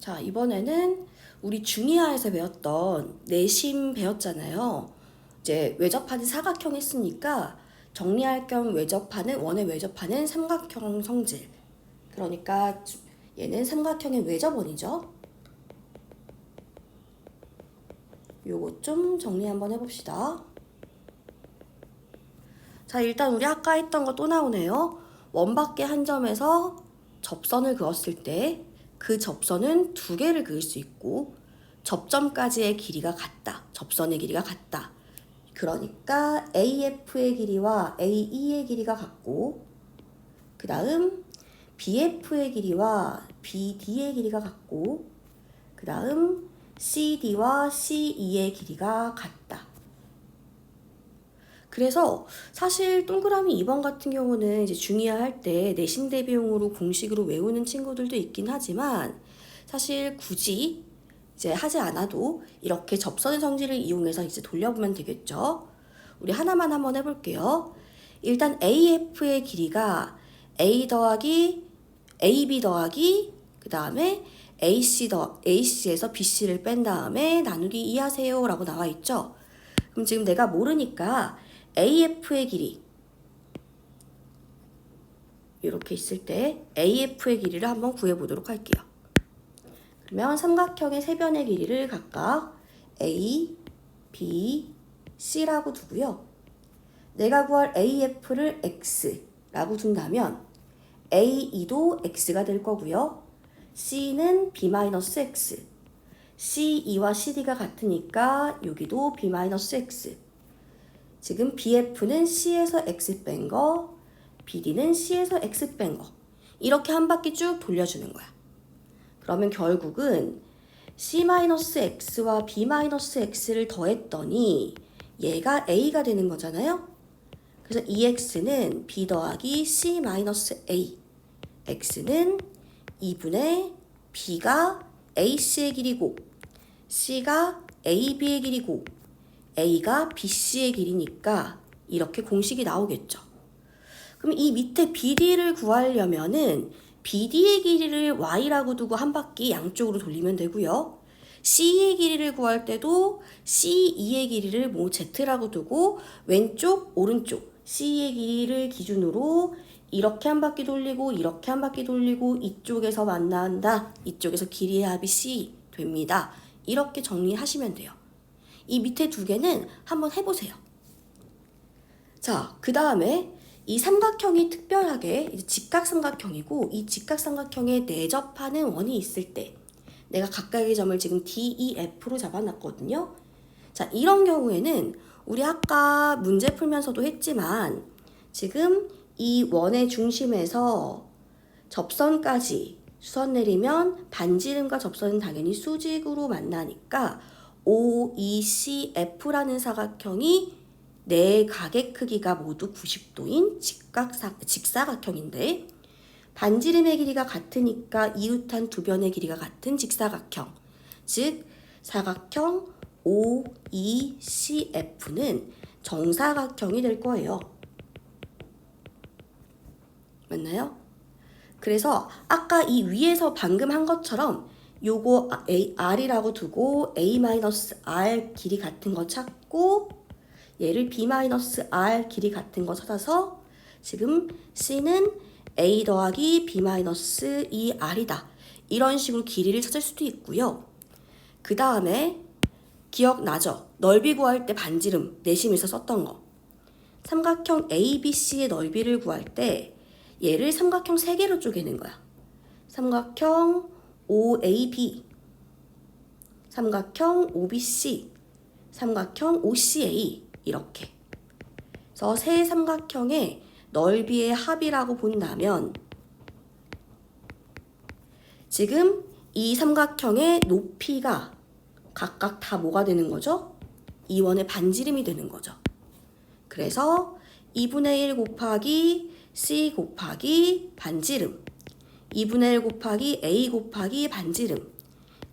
자, 이번에는 우리 중2하에서 배웠던 내심 배웠잖아요. 이제 외접하는 사각형 했으니까 정리할 겸 원의 외접하는 삼각형 성질. 그러니까 얘는 삼각형의 외접원이죠. 요거 좀 정리 한번 해봅시다. 자, 일단 우리 아까 했던 거 또 나오네요. 원밖에 한 점에서 접선을 그었을 때 그 접선은 두 개를 그을 수 있고 접점까지의 길이가 같다. 접선의 길이가 같다. 그러니까 AF의 길이와 AE의 길이가 같고 그 다음 BF의 길이와 BD의 길이가 같고 그 다음 CD와 CE의 길이가 같다. 그래서 사실 동그라미 2번 같은 경우는 이제 중2 할 때 내신 대비용으로 공식으로 외우는 친구들도 있긴 하지만 사실 굳이 이제 하지 않아도 이렇게 접선의 성질을 이용해서 이제 돌려보면 되겠죠. 우리 하나만 한번 해볼게요. 일단 AF의 길이가 A 더하기 AB 더하기 그 다음에 AC에서 BC를 뺀 다음에 나누기 2 하세요 라고 나와 있죠. 그럼 지금 내가 모르니까 AF의 길이 이렇게 있을 때 AF의 길이를 한번 구해보도록 할게요. 그러면 삼각형의 세 변의 길이를 각각 A, B, C라고 두고요. 내가 구할 AF를 X라고 둔다면 AE도 X가 될 거고요. C는 B-X, CE와 CD가 같으니까 여기도 B-X. 지금 BF는 C에서 X 뺀 거, BD는 C에서 X 뺀 거. 이렇게 한 바퀴 쭉 돌려주는 거야. 그러면 결국은 C-X와 B-X를 더했더니 얘가 A가 되는 거잖아요. 그래서 EX는 B 더하기 C-A. X는 2분의 B가 AC의 길이고 C가 AB의 길이고 A가 BC의 길이니까 이렇게 공식이 나오겠죠. 그럼 이 밑에 BD를 구하려면은 BD의 길이를 Y라고 두고 한 바퀴 양쪽으로 돌리면 되고요. C의 길이를 구할 때도 CE의 길이를 Z라고 두고 왼쪽, 오른쪽 C의 길이를 기준으로 이렇게 한 바퀴 돌리고 이렇게 한 바퀴 돌리고 이쪽에서 만난다. 이쪽에서 길이의 합이 C 됩니다. 이렇게 정리하시면 돼요. 이 밑에 두 개는 한번 해보세요. 자, 그 다음에 이 삼각형이 특별하게 직각삼각형이고 이 직각삼각형에 내접하는 원이 있을 때 내가 각각의 점을 지금 D, E, F로 잡아놨거든요. 자, 이런 경우에는 우리 아까 문제 풀면서도 했지만 지금 이 원의 중심에서 접선까지 수선 내리면 반지름과 접선은 당연히 수직으로 만나니까 OECF라는 사각형이 네 각의 크기가 모두 90도인 직사각형인데 반지름의 길이가 같으니까 이웃한 두 변의 길이가 같은 직사각형. 즉 사각형 OECF는 정사각형이 될 거예요. 맞나요? 그래서 아까 이 위에서 방금 한 것처럼 요거 R이라고 두고 A-R 길이 같은 거 찾고 얘를 B-R 길이 같은 거 찾아서 지금 C는 A 더하기 B-2R이다. 이런 식으로 길이를 찾을 수도 있고요. 그 다음에 기억나죠? 넓이 구할 때 반지름 내심에서 썼던 거. 삼각형 ABC의 넓이를 구할 때 얘를 삼각형 3개로 쪼개는 거야. 삼각형 OAB, 삼각형 OBC, 삼각형 OCA 이렇게. 그래서 세 삼각형의 넓이의 합이라고 본다면 지금 이 삼각형의 높이가 각각 다 뭐가 되는 거죠? 이 원의 반지름이 되는 거죠. 그래서 2분의 1 곱하기 C 곱하기 반지름 2분의 1 곱하기 A 곱하기 반지름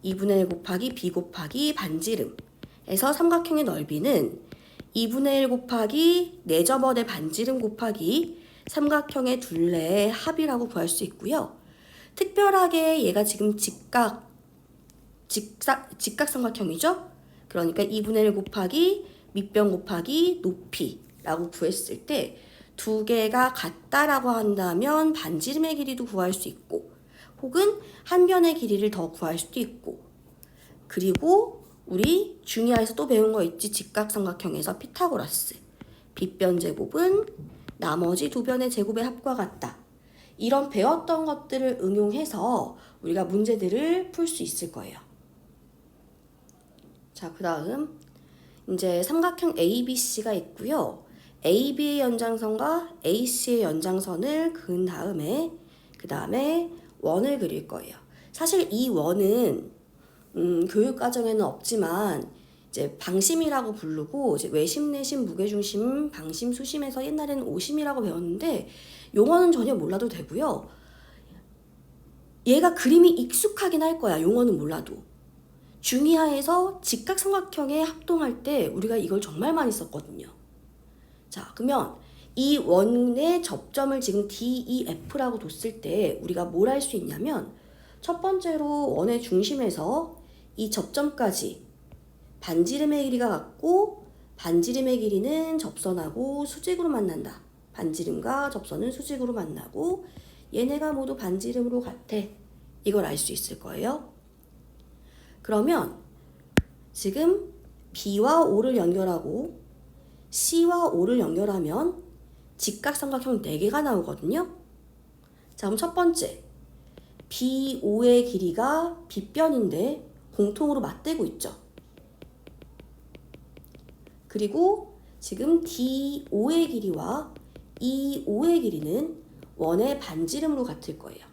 2분의 1 곱하기 B 곱하기 반지름 해서 삼각형의 넓이는 2분의 1 곱하기 4점원의 반지름 곱하기 삼각형의 둘레의 합이라고 구할 수 있고요. 특별하게 얘가 지금 직각 직각삼각형이죠? 그러니까 2분의 1 곱하기 밑변 곱하기 높이라고 구했을 때 두 개가 같다라고 한다면 반지름의 길이도 구할 수 있고 혹은 한 변의 길이를 더 구할 수도 있고 그리고 우리 중이하에서 또 배운 거 있지? 직각삼각형에서 피타고라스 빗변 제곱은 나머지 두 변의 제곱의 합과 같다. 이런 배웠던 것들을 응용해서 우리가 문제들을 풀 수 있을 거예요. 자, 그 다음 이제 삼각형 ABC가 있고요. AB의 연장선과 AC의 연장선을 그은 다음에 그 다음에 원을 그릴 거예요. 사실 이 원은 교육과정에는 없지만 이제 방심이라고 부르고 이제 외심, 내심, 무게중심, 방심, 수심에서 옛날에는 오심이라고 배웠는데 용어는 전혀 몰라도 되고요. 얘가 그림이 익숙하긴 할 거야. 용어는 몰라도. 중이하에서 직각삼각형에 합동할 때 우리가 이걸 정말 많이 썼거든요. 자, 그러면 이 원의 접점을 지금 DEF라고 뒀을 때 우리가 뭘 할 수 있냐면 첫 번째로 원의 중심에서 이 접점까지 반지름의 길이가 같고 반지름의 길이는 접선하고 수직으로 만난다. 반지름과 접선은 수직으로 만나고 얘네가 모두 반지름으로 같아. 이걸 알 수 있을 거예요. 그러면 지금 B와 O를 연결하고 C와 O를 연결하면 직각삼각형 4개가 나오거든요. 자, 그럼 첫 번째 BO의 길이가 빗변인데 공통으로 맞대고 있죠. 그리고 지금 DO의 길이와 EO의 길이는 원의 반지름으로 같을 거예요.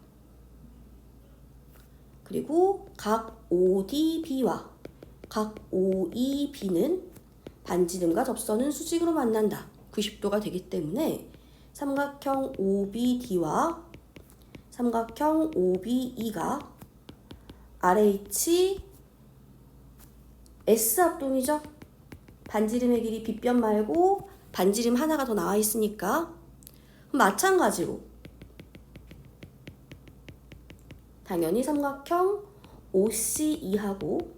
그리고 각 ODB와 각 OEB는 반지름과 접선은 수직으로 만난다. 90도가 되기 때문에 삼각형 OBD와 삼각형 OBE가 RH S 합동이죠. 반지름의 길이 빗변 말고 반지름 하나가 더 나와 있으니까 마찬가지로 당연히 삼각형 OCE하고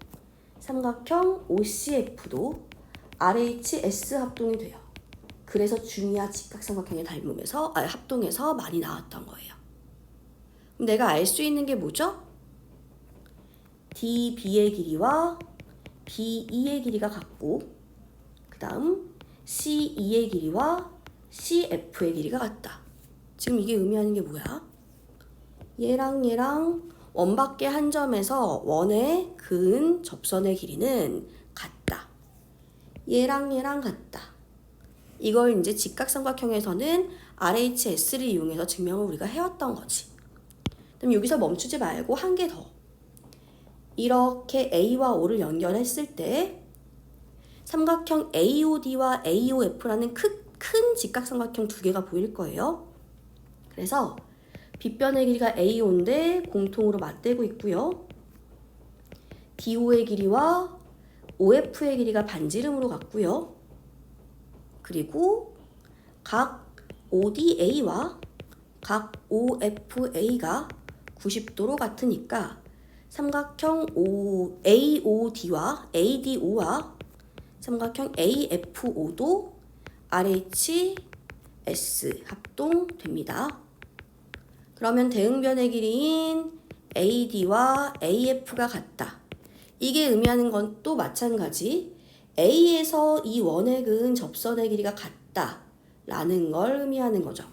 삼각형 OCF도 RHS 합동이 돼요. 그래서 중이하 직각삼각형에 합동해서 많이 나왔던 거예요. 그럼 내가 알 수 있는 게 뭐죠? DB의 길이와 BE의 길이가 같고 그 다음 CE의 길이와 CF의 길이가 같다. 지금 이게 의미하는 게 뭐야? 얘랑 원밖에 한 점에서 원의 그은 접선의 길이는 같다. 얘랑 같다. 이걸 이제 직각삼각형에서는 RHS를 이용해서 증명을 우리가 해왔던 거지. 그럼 여기서 멈추지 말고 한 개 더. 이렇게 A와 O를 연결했을 때 삼각형 AOD와 AOF라는 큰 직각삼각형 두 개가 보일 거예요. 그래서 빗변의 길이가 AO인데 공통으로 맞대고 있고요. DO의 길이와 OF의 길이가 반지름으로 같고요. 그리고 각 ODA와 각 OFA가 90도로 같으니까 삼각형 AOD와 ADO와 삼각형 AFO도 RHS 합동됩니다. 그러면 대응변의 길이인 AD와 AF가 같다. 이게 의미하는 건 또 마찬가지. A에서 이 원의 그은 접선의 길이가 같다 라는 걸 의미하는 거죠.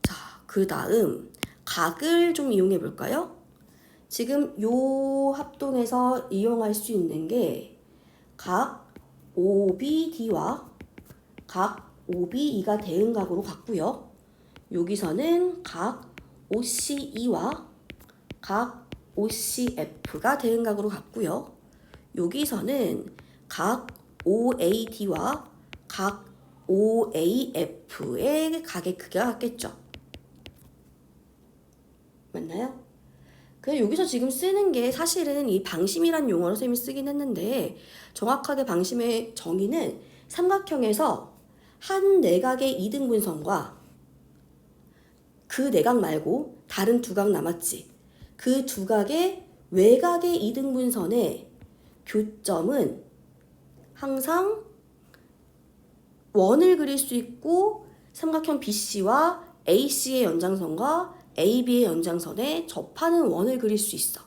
자, 그 다음 각을 좀 이용해 볼까요? 지금 요 합동에서 이용할 수 있는 게 각 OBD와 각 OBE가 대응각으로 같고요. 여기서는 각 OCE와 각 OCF가 대응각으로 같고요. 여기서는 각 OAD와 각 OAF의 각의 크기가 같겠죠. 맞나요? 그래서 여기서 지금 쓰는 게 사실은 이 방심이란 용어로 쌤이 쓰긴 했는데 정확하게 방심의 정의는 삼각형에서 한 내각의 이등분선과 그 내각 말고 다른 두 각 남았지. 그 두 각의 외곽의 이등분선의 교점은 항상 원을 그릴 수 있고 삼각형 BC와 AC의 연장선과 AB의 연장선에 접하는 원을 그릴 수 있어.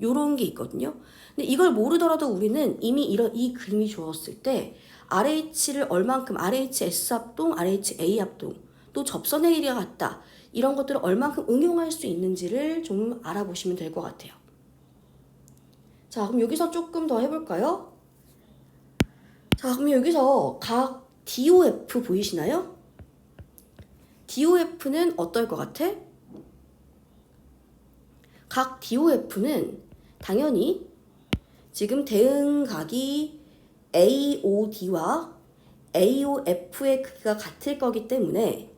요런 게 있거든요. 근데 이걸 모르더라도 우리는 이미 이 그림이 주어졌을 때 RH를 얼만큼 RHS 합동, RHA 합동, 또 접선의 길이가 같다. 이런 것들을 얼만큼 응용할 수 있는지를 좀 알아보시면 될 것 같아요. 자, 그럼 여기서 조금 더 해볼까요? 자, 그럼 여기서 각 DOF 보이시나요? DOF는 어떨 것 같아? 각 DOF는 당연히 지금 대응각이 AOD와 AOF의 크기가 같을 거기 때문에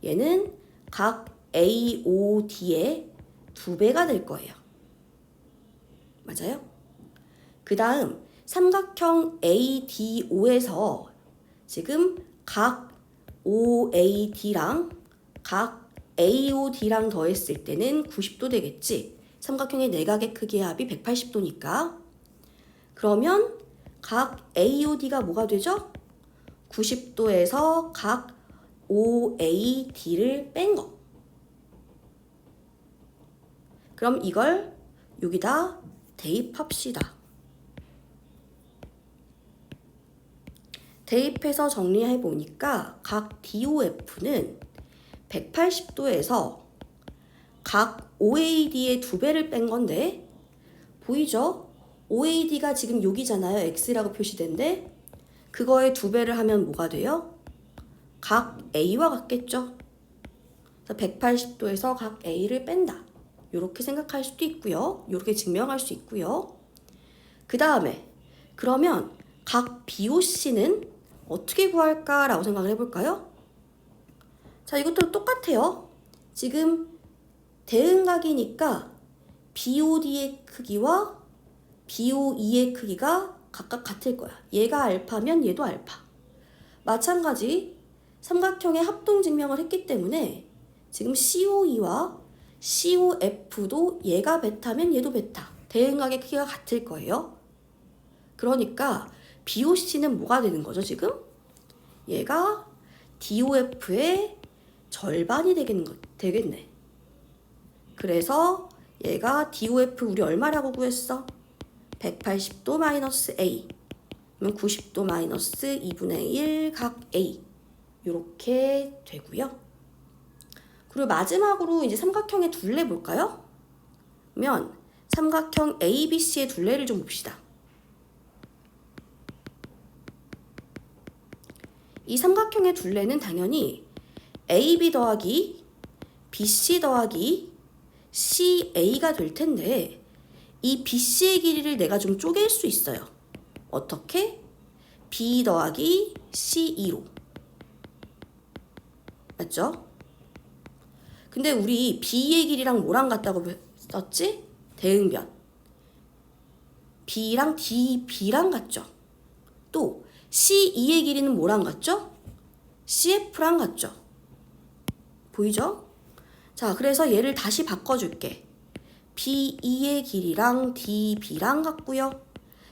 얘는 각 AOD의 2배가 될 거예요. 맞아요? 그 다음 삼각형 ADO에서 지금 각 OAD랑 각 AOD랑 더했을 때는 90도 되겠지. 삼각형의 내각의 크기의 합이 180도니까. 그러면 각 AOD가 뭐가 되죠? 90도에서 각 OAD를 뺀 거. 그럼 이걸 여기다 대입합시다. 대입해서 정리해 보니까 각 DOF는 180도에서 각 OAD의 2배를 뺀 건데 보이죠? OAD가 지금 여기잖아요. X라고 표시된데 그거의 2배를 하면 뭐가 돼요? 각 A와 같겠죠? 그래서 180도에서 각 A를 뺀다. 이렇게 생각할 수도 있고요. 이렇게 증명할 수 있고요. 그 다음에 그러면 각 BOC는 어떻게 구할까라고 생각을 해볼까요? 자, 이것도 똑같아요. 지금 대응각이니까 BOD의 크기와 BOE의 크기가 각각 같을 거야. 얘가 알파면 얘도 알파. 마찬가지 삼각형의 합동 증명을 했기 때문에 지금 COE와 COF도 얘가 베타면 얘도 베타. 대응각의 크기가 같을 거예요. 그러니까 BOC는 뭐가 되는 거죠, 지금? 얘가 DOF의 절반이 되겠네. 그래서 얘가 DOF 우리 얼마라고 구했어? 180도 마이너스 A. 그러면 90도 마이너스 2분의 1 각 A. 이렇게 되고요. 그리고 마지막으로 이제 삼각형의 둘레 볼까요? 그러면 삼각형 ABC의 둘레를 좀 봅시다. 이 삼각형의 둘레는 당연히 AB 더하기 BC 더하기 CA가 될 텐데 이 BC의 길이를 내가 좀 쪼갤 수 있어요. 어떻게? B 더하기 C2로. 맞죠? 근데 우리 B의 길이랑 뭐랑 같다고 썼지? 대응변. B랑 DB랑 같죠? 또 C2의 길이는 뭐랑 같죠? CF랑 같죠? 보이죠? 자, 그래서 얘를 다시 바꿔줄게. B2의 길이랑 DB랑 같고요.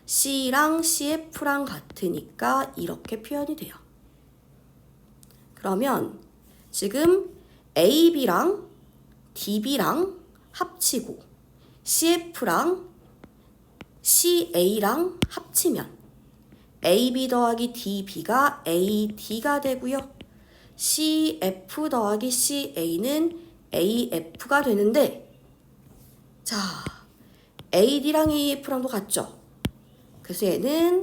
C랑 CF랑 같으니까 이렇게 표현이 돼요. 그러면 지금 AB랑 DB랑 합치고 CF랑 CA랑 합치면 AB 더하기 DB가 AD가 되고요. CF 더하기 CA는 AF가 되는데 자, AD랑 AF랑도 같죠? 그래서 얘는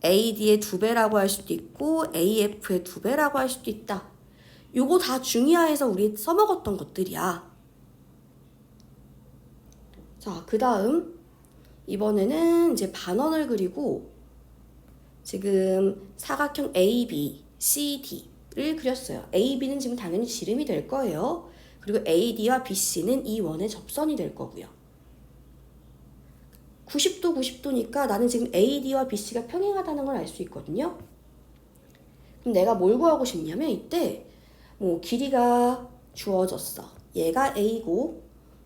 AD의 2배라고 할 수도 있고 AF의 2배라고 할 수도 있다. 요거 다 중의하에서 우리 써먹었던 것들이야. 자, 그 다음 이번에는 이제 반원을 그리고 지금 사각형 AB, CD를 그렸어요. AB는 지금 당연히 지름이 될 거예요. 그리고 AD와 BC는 이 원의 접선이 될 거고요. 90도, 90도니까 나는 지금 AD와 BC가 평행하다는 걸 알 수 있거든요. 그럼 내가 뭘 구하고 싶냐면 이때 뭐 길이가 주어졌어. 얘가 A고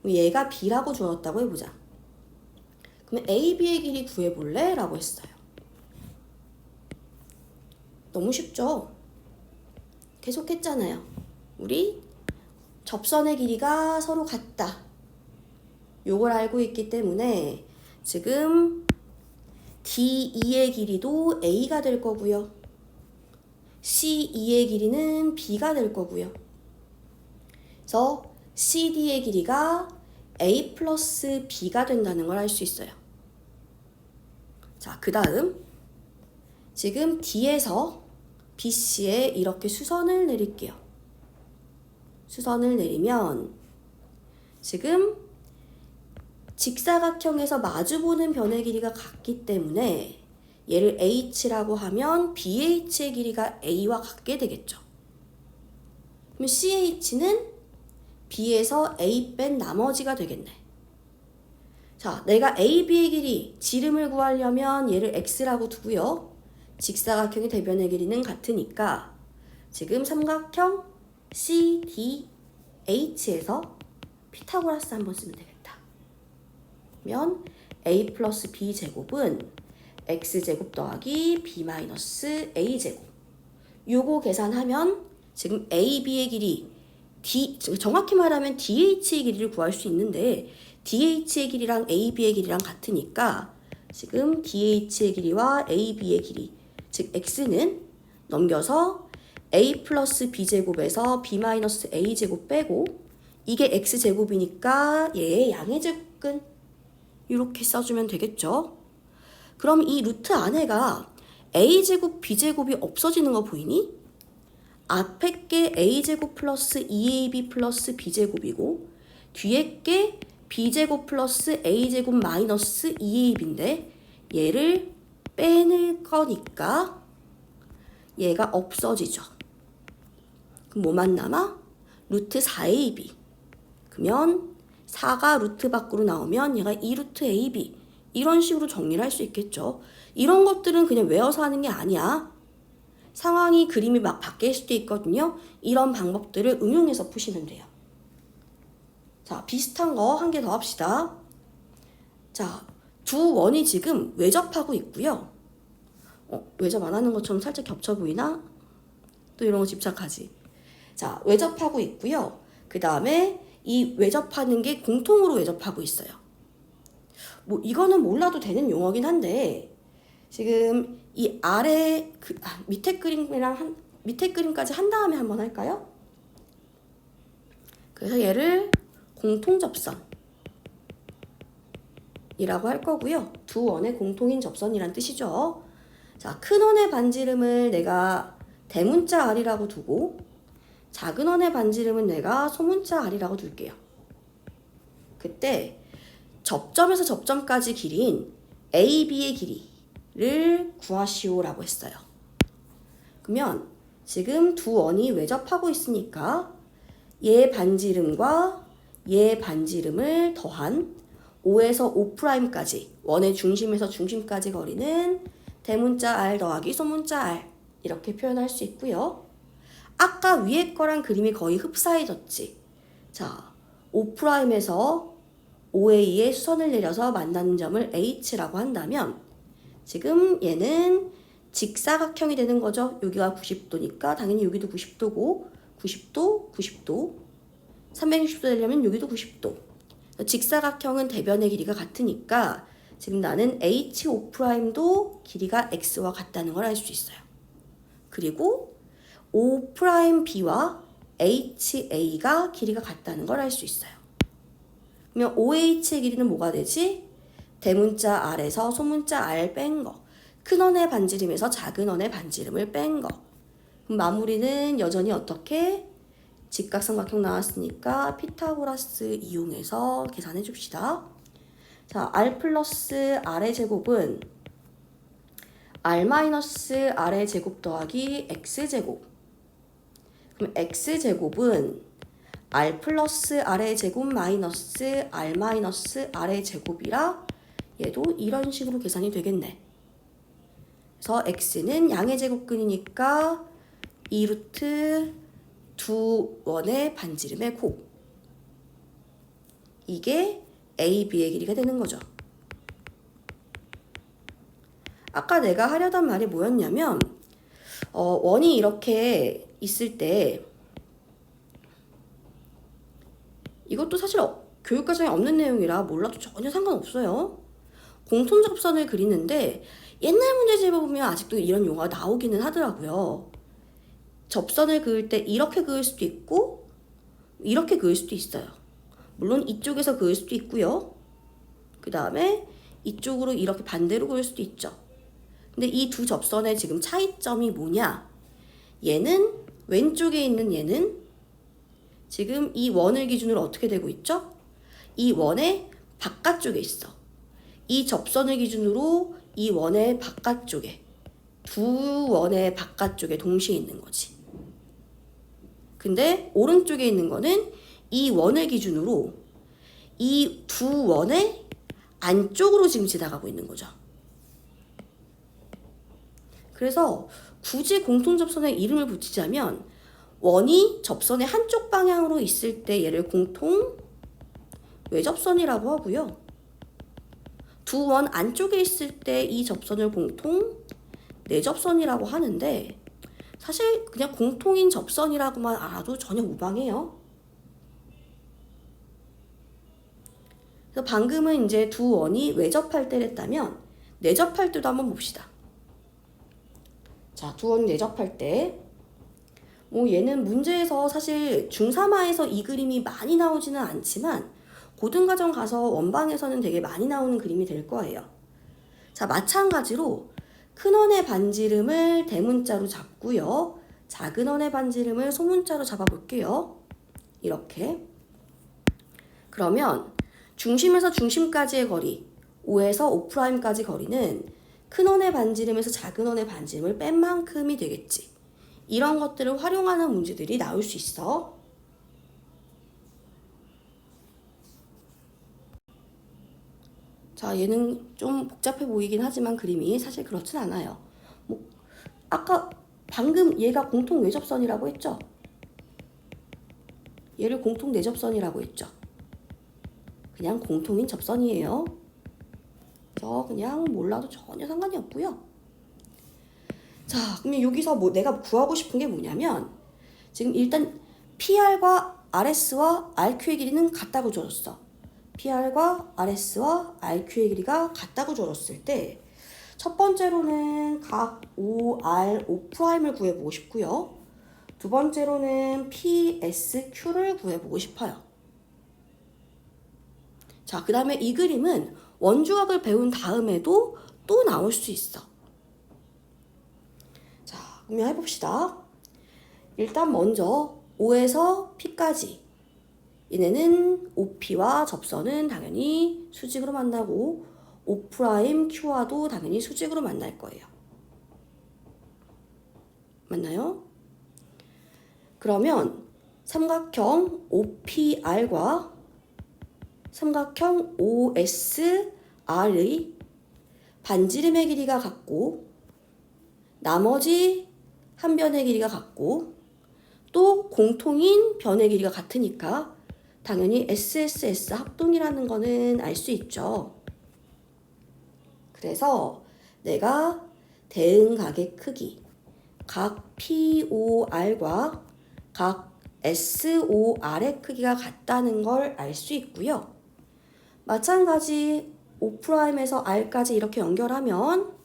얘가 B라고 주어졌다고 해보자. 그럼 AB의 길이 구해볼래? 라고 했어요. 너무 쉽죠? 계속 했잖아요. 우리 접선의 길이가 서로 같다. 요걸 알고 있기 때문에 지금 D2의 길이도 A가 될 거고요. C2의 길이는 B가 될 거고요. 그래서 CD의 길이가 A 플러스 B가 된다는 걸 알 수 있어요. 자, 그 다음 지금 D에서 BC에 이렇게 수선을 내릴게요. 수선을 내리면 지금 직사각형에서 마주보는 변의 길이가 같기 때문에 얘를 H라고 하면 BH의 길이가 A와 같게 되겠죠. 그럼 CH는 B에서 A 뺀 나머지가 되겠네. 자, 내가 AB의 길이, 지름을 구하려면 얘를 X라고 두고요. 직사각형의 대변의 길이는 같으니까 지금 삼각형 CDH에서 피타고라스 한번 쓰면 되겠다. 그러면 A 플러스 B 제곱은 X제곱 더하기 B 마이너스 A제곱. 요거 계산하면 지금 AB의 길이 정확히 말하면 DH의 길이를 구할 수 있는데 DH의 길이랑 AB의 길이랑 같으니까 지금 DH의 길이와 AB의 길이 즉 X는 넘겨서 A 플러스 B제곱에서 B 마이너스 A제곱 빼고 이게 X제곱이니까 얘의 양의 제곱근 이렇게 써주면 되겠죠. 그럼 이 루트 안에가 A제곱 B제곱이 없어지는 거 보이니? 앞에 게 A제곱 플러스 2AB 플러스 B제곱이고 뒤에 게 B제곱 플러스 A제곱 마이너스 2AB인데 얘를 빼낼 거니까 얘가 없어지죠. 그럼 뭐만 남아? 루트 4AB. 그러면 4가 루트 밖으로 나오면 얘가 2루트 AB. 이런 식으로 정리를 할 수 있겠죠. 이런 것들은 그냥 외워서 하는 게 아니야. 상황이 그림이 막 바뀔 수도 있거든요. 이런 방법들을 응용해서 푸시면 돼요. 자, 비슷한 거 한 개 더 합시다. 자, 두 원이 지금 외접하고 있고요. 외접 안 하는 것처럼 살짝 겹쳐 보이나? 또 이런 거 집착하지. 자, 외접하고 있고요. 그 다음에 이 외접하는 게 공통으로 외접하고 있어요. 뭐 이거는 몰라도 되는 용어긴 한데 지금 이 아래 밑에 그림이랑 밑에 그림까지 한 다음에 한번 할까요? 그래서 얘를 공통 접선이라고 할 거고요. 두 원의 공통인 접선이란 뜻이죠. 자, 큰 원의 반지름을 내가 대문자 R이라고 두고 작은 원의 반지름은 내가 소문자 R이라고 둘게요. 그때 접점에서 접점까지 길이인 AB의 길이를 구하시오라고 했어요. 그러면 지금 두 원이 외접하고 있으니까 얘 반지름과 얘 반지름을 더한 5에서 5'까지 원의 중심에서 중심까지 거리는 대문자 R 더하기 소문자 R 이렇게 표현할 수 있고요. 아까 위에 거랑 그림이 거의 흡사해졌지. 자, 5'에서 5A에 수선을 내려서 만나는 점을 H라고 한다면 지금 얘는 직사각형이 되는 거죠. 여기가 90도니까 당연히 여기도 90도고 90도, 90도 360도 되려면 여기도 90도. 직사각형은 대변의 길이가 같으니까 지금 나는 H5'도 길이가 X와 같다는 걸 알 수 있어요. 그리고 5'B와 HA가 길이가 같다는 걸 알 수 있어요. 그러면 OH의 길이는 뭐가 되지? 대문자 R에서 소문자 R 뺀 거. 큰 원의 반지름에서 작은 원의 반지름을 뺀 거. 그럼 마무리는 여전히 어떻게? 직각삼각형 나왔으니까 피타고라스 이용해서 계산해 줍시다. 자, R 플러스 R의 제곱은 R 마이너스 R의 제곱 더하기 X제곱. 그럼 X제곱은 R 플러스 R의 제곱 마이너스 R 마이너스 R의 제곱이라 얘도 이런 식으로 계산이 되겠네. 그래서 X는 양의 제곱근이니까 2루트 두 원의 반지름의 곱. 이게 AB의 길이가 되는 거죠. 아까 내가 하려던 말이 뭐였냐면 원이 이렇게 있을 때 이것도 사실 교육과정에 없는 내용이라 몰라도 전혀 상관없어요. 공통접선을 그리는데 옛날 문제집에 보면 아직도 이런 용어가 나오기는 하더라고요. 접선을 그을 때 이렇게 그을 수도 있고 이렇게 그을 수도 있어요. 물론 이쪽에서 그을 수도 있고요. 그 다음에 이쪽으로 이렇게 반대로 그을 수도 있죠. 근데 이 두 접선의 지금 차이점이 뭐냐? 얘는 왼쪽에 있는 얘는 지금 이 원을 기준으로 어떻게 되고 있죠? 이 원의 바깥쪽에 있어. 이 접선을 기준으로 이 원의 바깥쪽에, 두 원의 바깥쪽에 동시에 있는 거지. 근데 오른쪽에 있는 거는 이 원을 기준으로 이 두 원의 안쪽으로 지금 지나가고 있는 거죠. 그래서 굳이 공통접선에 이름을 붙이자면 원이 접선의 한쪽 방향으로 있을 때 얘를 공통 외접선이라고 하고요. 두 원 안쪽에 있을 때 이 접선을 공통 내접선이라고 하는데 사실 그냥 공통인 접선이라고만 알아도 전혀 무방해요. 그래서 방금은 이제 두 원이 외접할 때를 했다면 내접할 때도 한번 봅시다. 자, 두 원이 내접할 때 얘는 문제에서 사실 중3화에서 이 그림이 많이 나오지는 않지만 고등과정 가서 원방에서는 되게 많이 나오는 그림이 될 거예요. 자, 마찬가지로 큰 원의 반지름을 대문자로 잡고요. 작은 원의 반지름을 소문자로 잡아볼게요. 이렇게. 그러면 중심에서 중심까지의 거리, O에서 O'까지 거리는 큰 원의 반지름에서 작은 원의 반지름을 뺀 만큼이 되겠지. 이런 것들을 활용하는 문제들이 나올 수 있어. 자, 얘는 좀 복잡해 보이긴 하지만 그림이 사실 그렇진 않아요. 아까 방금 얘가 공통 외접선이라고 했죠? 얘를 공통 내접선이라고 했죠? 그냥 공통인 접선이에요. 그래서 그냥 몰라도 전혀 상관이 없고요. 자, 그러면 여기서 내가 구하고 싶은 게 뭐냐면 지금 일단 PR과 RS와 RQ의 길이는 같다고 줘줬어. PR과 RS와 RQ의 길이가 같다고 줘줬을 때 첫 번째로는 각 OR, O'을 구해보고 싶고요. 두 번째로는 PSQ를 구해보고 싶어요. 자, 그 다음에 이 그림은 원주각을 배운 다음에도 또 나올 수 있어. 자, 그러면 해봅시다. 일단 먼저 O에서 P까지 얘네는 OP와 접선은 당연히 수직으로 만나고 O'Q와도 당연히 수직으로 만날 거예요. 맞나요? 그러면 삼각형 OPR과 삼각형 OSR의 반지름의 길이가 같고 나머지 한 변의 길이가 같고 또 공통인 변의 길이가 같으니까 당연히 SSS 합동이라는 거는 알 수 있죠. 그래서 내가 대응각의 크기 각 POR과 각 SOR의 크기가 같다는 걸 알 수 있고요. 마찬가지 O'에서 R까지 이렇게 연결하면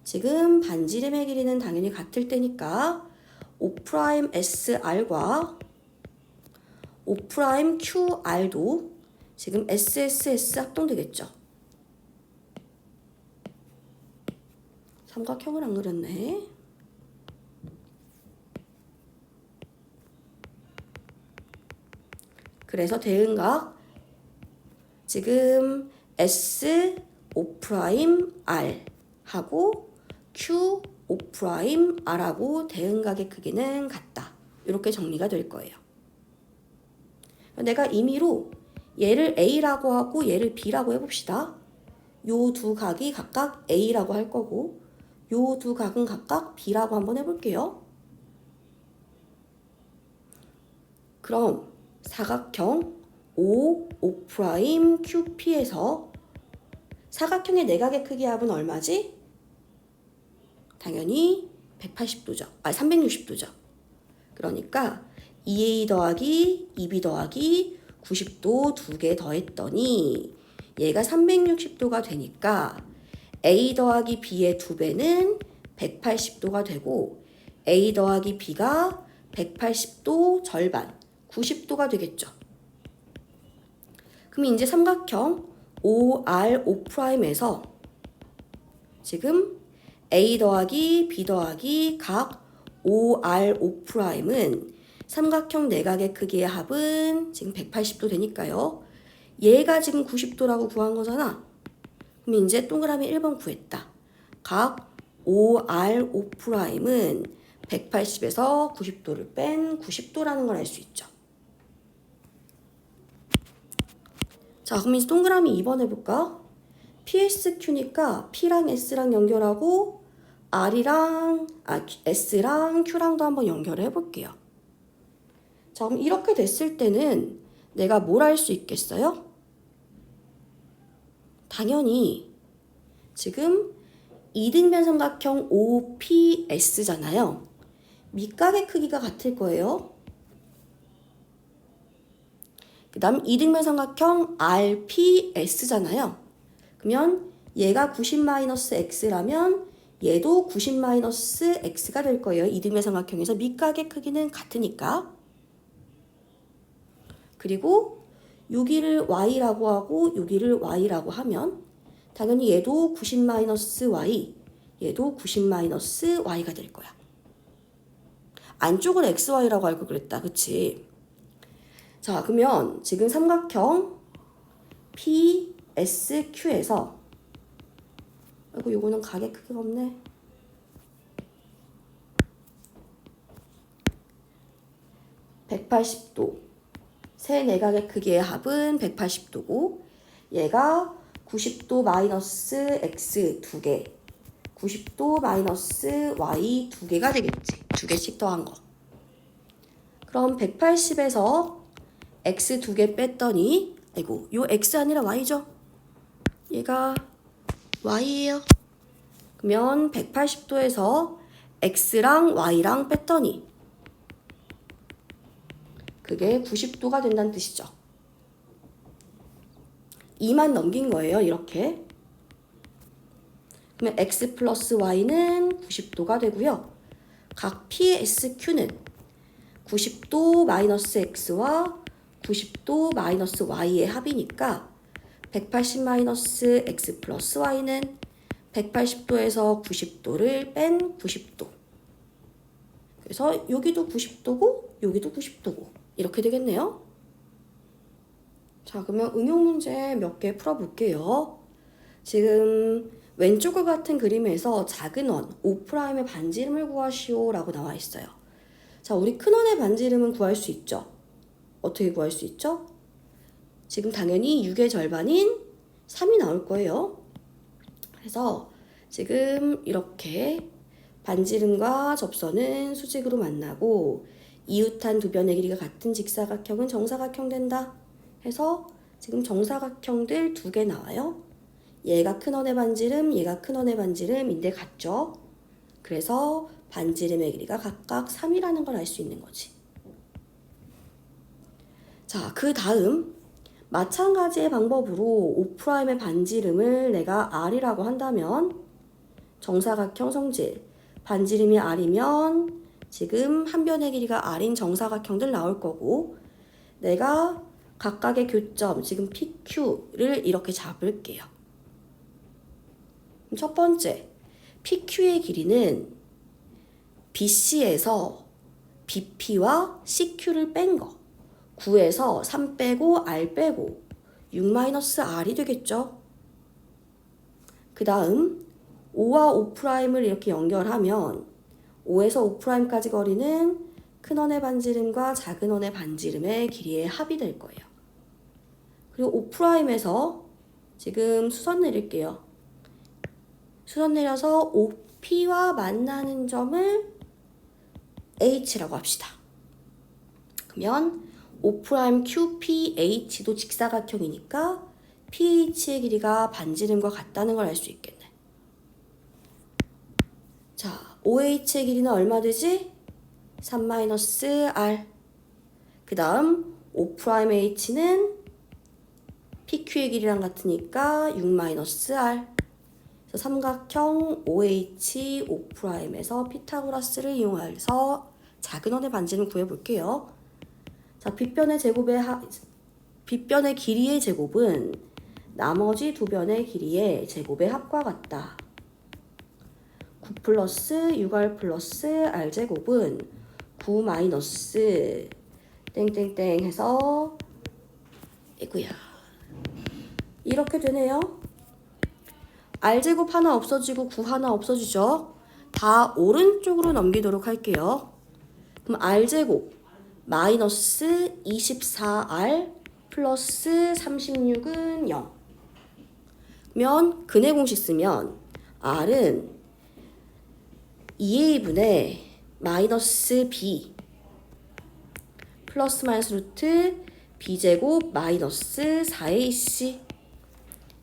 지금 반지름의 길이는 당연히 같을 때니까 O'SR과 O'QR도 지금 SSS 합동되겠죠. 삼각형을 안 그렸네. 그래서 대응각 지금 S O'R 하고 Q O'R하고 대응각의 크기는 같다. 이렇게 정리가 될 거예요. 내가 임의로 얘를 A라고 하고 얘를 B라고 해봅시다. 요 두 각이 각각 A라고 할 거고 요 두 각은 각각 B라고 한번 해볼게요. 그럼 사각형 O'QP에서 사각형의 내각의 크기 합은 얼마지? 당연히 180도죠. 360도죠. 그러니까 2a 더하기 2b 더하기 90도 2개 더했더니 얘가 360도가 되니까 a 더하기 b의 2배는 180도가 되고 a 더하기 b가 180도 절반 90도가 되겠죠. 그럼 이제 삼각형 ORO'에서 지금 a 더하기 b 더하기 각 ORO'은 삼각형 내각의 크기의 합은 지금 180도 되니까요. 얘가 지금 90도라고 구한 거잖아. 그럼 이제 동그라미 1번 구했다. 각 ORO'은 180에서 90도를 뺀 90도라는 걸 알 수 있죠. 자, 그럼 이제 동그라미 2번 해볼까? PSQ니까 P랑 S랑 연결하고 S랑 Q랑도 한번 연결을 해볼게요. 자, 그럼 이렇게 됐을 때는 내가 뭘 할 수 있겠어요? 당연히 지금 이등변 삼각형 OPS잖아요. 밑각의 크기가 같을 거예요. 그 다음 이등변 삼각형 RPS잖아요. 그러면 얘가 90-x라면 얘도 90-x가 될 거예요. 이등변 삼각형에서 밑각의 크기는 같으니까. 그리고 여기를 y라고 하고 여기를 y라고 하면 당연히 얘도 90-y, 얘도 90-y가 될 거야. 안쪽을 xy라고 할 걸 그랬다. 그치? 자, 그러면 지금 삼각형 PSQ에서 아이고 요거는 각의 크기가 없네. (180도) 세 내각의 크기의 합은 180도고 얘가 90도 마이너스 x 2개 90도 마이너스 y 2개가 되겠지. 2개씩 더한 거. 그럼 180에서 x 2개 뺐더니 아이고 요 x 아니라 y죠. 얘가 y예요. 그러면 180도에서 x랑 y랑 뺐더니 그게 90도가 된다는 뜻이죠. 2만 넘긴 거예요. 이렇게. 그러면 x 플러스 y는 90도가 되고요. 각 PSQ는 90도 마이너스 x와 90도 마이너스 y의 합이니까 180 마이너스 x 플러스 y는 180도에서 90도를 뺀 90도. 그래서 여기도 90도고 여기도 90도고 이렇게 되겠네요. 자, 그러면 응용 문제 몇 개 풀어볼게요. 지금 왼쪽과 같은 그림에서 작은 원 O'의 반지름을 구하시오 라고 나와 있어요. 자, 우리 큰 원의 반지름은 구할 수 있죠. 어떻게 구할 수 있죠? 지금 당연히 6의 절반인 3이 나올 거예요. 그래서 지금 이렇게 반지름과 접선은 수직으로 만나고 이웃한 두 변의 길이가 같은 직사각형은 정사각형 된다. 해서 지금 정사각형들 2개 나와요. 얘가 큰 원의 반지름, 얘가 큰 원의 반지름인데 같죠? 그래서 반지름의 길이가 각각 3이라는 걸 알 수 있는 거지. 자, 그 다음 마찬가지의 방법으로 O'의 반지름을 내가 R이라고 한다면 정사각형 성질, 반지름이 R이면 지금 한 변의 길이가 R인 정사각형들 나올 거고 내가 각각의 교점, 지금 PQ를 이렇게 잡을게요. 첫 번째, PQ의 길이는 BC에서 BP와 CQ를 뺀 거. 9에서 3 빼고 R 빼고 6-R이 되겠죠. 그 다음 5와 5'을 이렇게 연결하면 5에서 5'까지 거리는 큰 원의 반지름과 작은 원의 반지름의 길이의 합이 될 거예요. 그리고 5'에서 지금 수선 내릴게요. 수선 내려서 OP와 만나는 점을 H라고 합시다. 그러면 O'QPH도 직사각형이니까 PH의 길이가 반지름과 같다는 걸 알 수 있겠네. 자, OH의 길이는 얼마 되지? 3-R. 그 다음 O'H는 PQ의 길이랑 같으니까 6-R. 그래서 삼각형 OH, O'에서 피타고라스를 이용해서 작은 원의 반지름 구해볼게요. 자, 빗변의 길이의 제곱은 나머지 두 변의 길이의 제곱의 합과 같다. 9 플러스 6R 플러스 R제곱은 9 마이너스 땡땡땡 해서 이거야. 이렇게 되네요. R제곱 하나 없어지고 9 하나 없어지죠. 다 오른쪽으로 넘기도록 할게요. 그럼 R제곱 마이너스 24R 플러스 36은 0. 그러면 근의 공식 쓰면 R은 2A분의 마이너스 B 플러스 마이너스 루트 B제곱 마이너스 4AC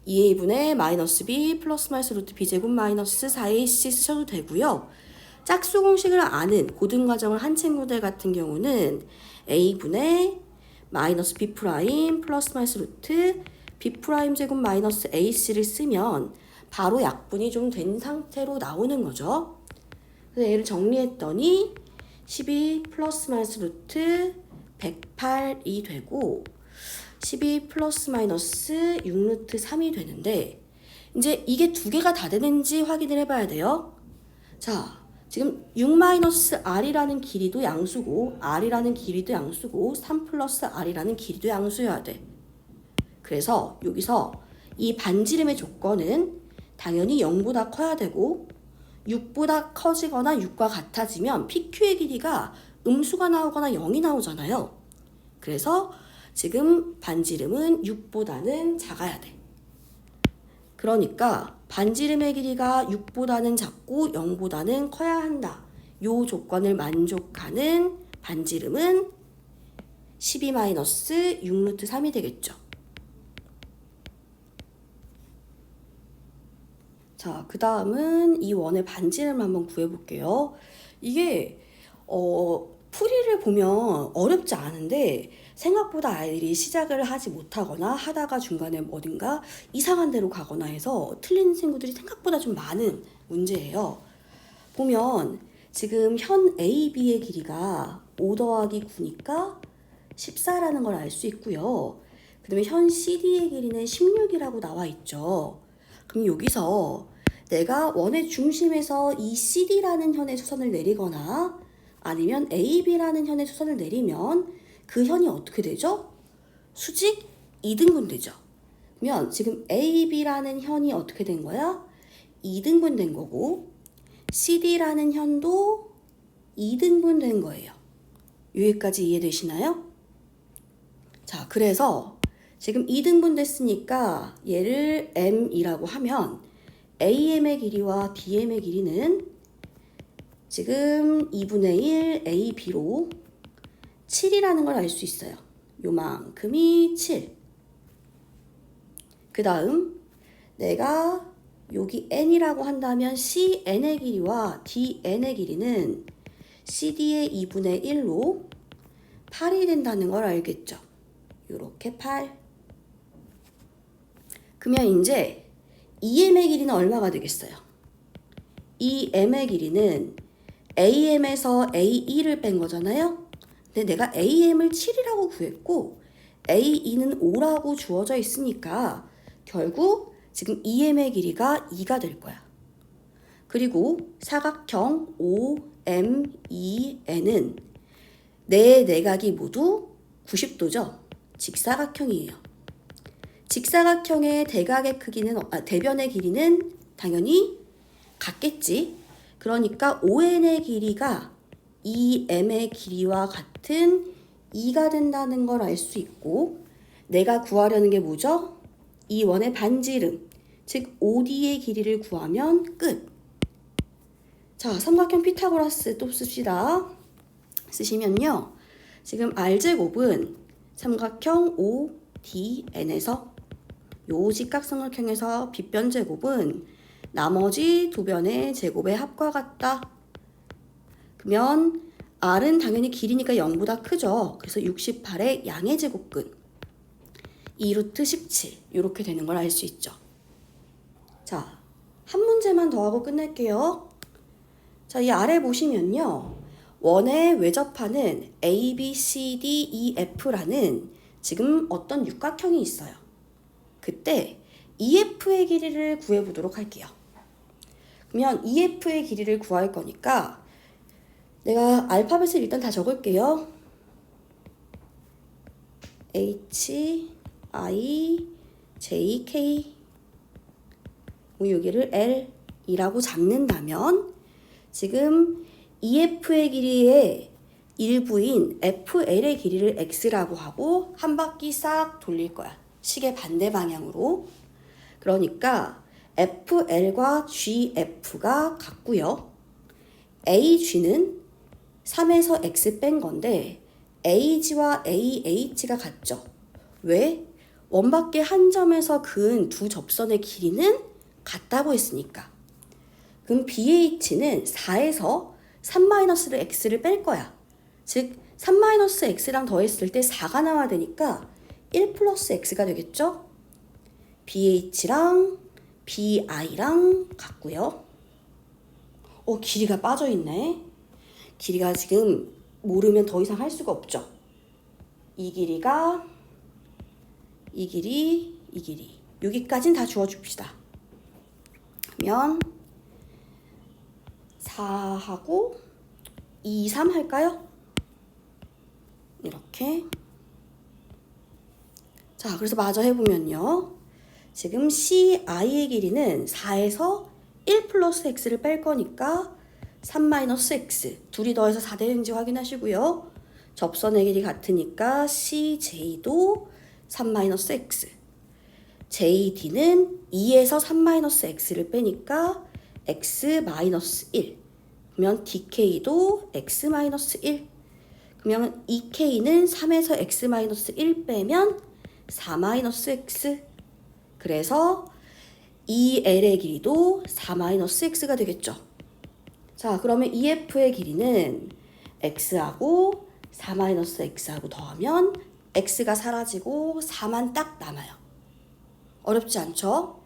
2A분의 마이너스 B 플러스 마이너스 루트 B제곱 마이너스 4AC 쓰셔도 되고요. 짝수 공식을 아는 고등과정을 한 친구들 같은 경우는 A분의 마이너스 B 프라임 플러스 마이너스 루트 B 프라임 제곱 마이너스 AC를 쓰면 바로 약분이 좀 된 상태로 나오는 거죠. 그래서 얘를 정리했더니 12 플러스 마이너스 루트 108이 되고 12 플러스 마이너스 6 루트 3이 되는데 이제 이게 두 개가 다 되는지 확인을 해봐야 돼요. 자, 지금 6-R이라는 길이도 양수고 R이라는 길이도 양수고 3 플러스 R이라는 길이도 양수여야 돼. 그래서 여기서 이 반지름의 조건은 당연히 0보다 커야 되고 6보다 커지거나 6과 같아지면 PQ의 길이가 음수가 나오거나 0이 나오잖아요. 그래서 지금 반지름은 6보다는 작아야 돼. 그러니까 반지름의 길이가 6보다는 작고 0보다는 커야 한다. 요 조건을 만족하는 반지름은 12-6 루트 3이 되겠죠. 자, 그 다음은 이 원의 반지름을 한번 구해볼게요. 이게 풀이를 보면 어렵지 않은데 생각보다 아이들이 시작을 하지 못하거나 하다가 중간에 어딘가 이상한 데로 가거나 해서 틀린 친구들이 생각보다 좀 많은 문제예요. 보면 지금 현 AB의 길이가 5 더하기 9니까 14라는 걸 알 수 있고요. 그 다음에 현 CD의 길이는 16이라고 나와 있죠. 그럼 여기서 내가 원의 중심에서 이 CD라는 현의 수선을 내리거나 아니면 AB라는 현의 수선을 내리면 그 현이 어떻게 되죠? 수직 2등분 되죠. 그러면 지금 AB라는 현이 어떻게 된 거야? 2등분 된 거고 CD라는 현도 2등분 된 거예요. 여기까지 이해되시나요? 자, 그래서 지금 2등분 됐으니까 얘를 M이라고 하면 AM의 길이와 BM의 길이는 지금 2분의 1 AB로 7이라는 걸 알 수 있어요. 요만큼이 7. 그 다음 내가 여기 N이라고 한다면 CN의 길이와 DN의 길이는 CD의 2분의 1로 8이 된다는 걸 알겠죠. 요렇게 8. 그러면 이제 EM의 길이는 얼마가 되겠어요? EM의 길이는 AM에서 AE를 뺀 거잖아요. 근데 내가 AM을 7이라고 구했고 AE는 5라고 주어져 있으니까 결국 지금 EM의 길이가 2가 될 거야. 그리고 사각형 OMEN은 네 내각이 모두 90도죠. 직사각형이에요. 직사각형의 대각의 크기는 대변의 길이는 당연히 같겠지. 그러니까 ON의 길이가 EM의 길이와 같은 2가 된다는 걸 알 수 있고 내가 구하려는 게 뭐죠? 이 원의 반지름, 즉 OD의 길이를 구하면 끝. 자, 삼각형 피타고라스 또 씁시다. 쓰시면요. 지금 R제곱은 삼각형 ODN에서 요 직각삼각형에서 빗변제곱은 나머지 두 변의 제곱의 합과 같다. 그러면 R은 당연히 길이니까 0보다 크죠. 그래서 68의 양의 제곱근 2루트 17 이렇게 되는 걸 알 수 있죠. 자, 한 문제만 더 하고 끝낼게요. 자, 이 아래 보시면요. 원의 외접하는 A, B, C, D, E, F라는 지금 어떤 육각형이 있어요. 그때 EF의 길이를 구해보도록 할게요. 그러면 EF의 길이를 구할 거니까 내가 알파벳을 일단 다 적을게요. H, I, J, K 여기를 L이라고 잡는다면 지금 EF의 길이의 일부인 FL의 길이를 X라고 하고 한 바퀴 싹 돌릴 거야. 시계 반대 방향으로. 그러니까 FL과 GF가 같고요. AG는 3에서 X 뺀 건데 AG와 AH가 같죠. 왜? 원밖에 한 점에서 그은 두 접선의 길이는 같다고 했으니까. 그럼 BH는 4에서 3-를 X를 뺄 거야. 즉 3-X랑 더했을 때 4가 나와야 되니까 1 플러스 X가 되겠죠? BH랑 BI랑 같고요. 길이가 빠져있네. 길이가 지금 모르면 더 이상 할 수가 없죠. 이 길이가 이 길이 여기까지는 다 주어줍시다. 그러면 4하고 2, 3 할까요? 이렇게. 자, 그래서 마저 해보면요. 지금 CI의 길이는 4에서 1 플러스 X를 뺄 거니까 3-X. 둘이 더해서 4 되는지 확인하시고요. 접선의 길이 같으니까 CJ도 3-X. JD는 2에서 3-X를 빼니까 X-1. 그러면 DK도 X-1. 그러면 EK는 3에서 X-1 빼면 4-X. 그래서 EL의 길이도 4-X가 되겠죠. 자, 그러면 EF의 길이는 X하고 4-X하고 더하면 X가 사라지고 4만 딱 남아요. 어렵지 않죠?